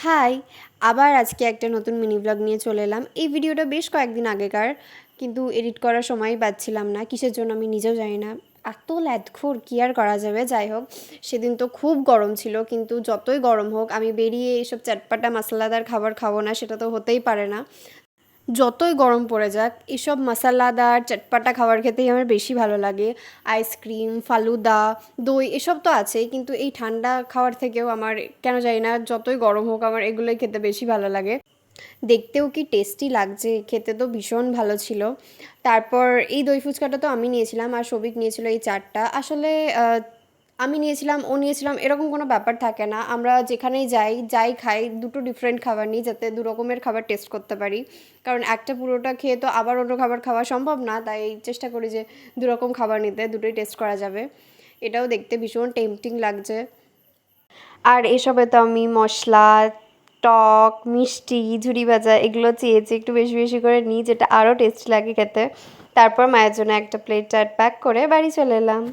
High! আবার আজকে একটা নতুন মিনি ব্লগ নিয়ে চলে এলাম। এই ভিডিওটা বেশ কয়েকদিন আগেকার। কিন্তু এডিট করার সময়ই পাচ্ছিলাম না। কিসের জন্য আমি নিজেও জানি না। এত ল্যাদখোর কি আর করা যাবে? যাই হোক, সেদিন তো খুব গরম ছিল। কিন্তু যতই গরম হোক আমি বেরিয়ে এইসব চটপাটা মশলাদার খাবার খাবো না সেটা তো হতেই পারে না। যতই গরম পড়ে যাক এসব মশলাদার চটপাটা খাবার খেতেই আমার বেশি ভালো লাগে। আইসক্রিম, ফালুদা, দই এসব তো আছেই, কিন্তু এই ঠান্ডা খাওয়ার থেকেও আমার কেন জানি না যতই গরম হোক আমার এগুলোই খেতে বেশি ভালো লাগে। দেখতেও কি টেস্টি লাগছে, খেতে তো ভীষণ ভালো ছিল। তারপর এই দই ফুচকাটা তো আমি নিয়েছিলাম আর সবিক নিয়েছিল এই চাটটা। আসলে আমি নিয়েছিলাম, ও নিয়েছিলাম এরকম কোনো ব্যাপার থাকে না। আমরা যেখানেই যাই, যাই খাই, দুটো ডিফারেন্ট খাবার নিই যাতে দু রকমের খাবার টেস্ট করতে পারি। কারণ একটা পুরোটা খেয়ে তো আবার অন্য খাবার খাওয়া সম্ভব না। তাই চেষ্টা করি যে দু রকম খাবার নিতে, দুটোই টেস্ট করা যাবে। এটাও দেখতে ভীষণ টেম্পটিং লাগছে। আর এসবে তো আমি মশলা, টক, মিষ্টি, ঝুরি ভাজা এগুলো চেয়েছি একটু বেশি বেশি করে নিই, যেটা আরও টেস্টি লাগে খেতে। তারপর মায়ের জন্য একটা প্লেট চাট প্যাক করে বাড়ি চলে এলাম।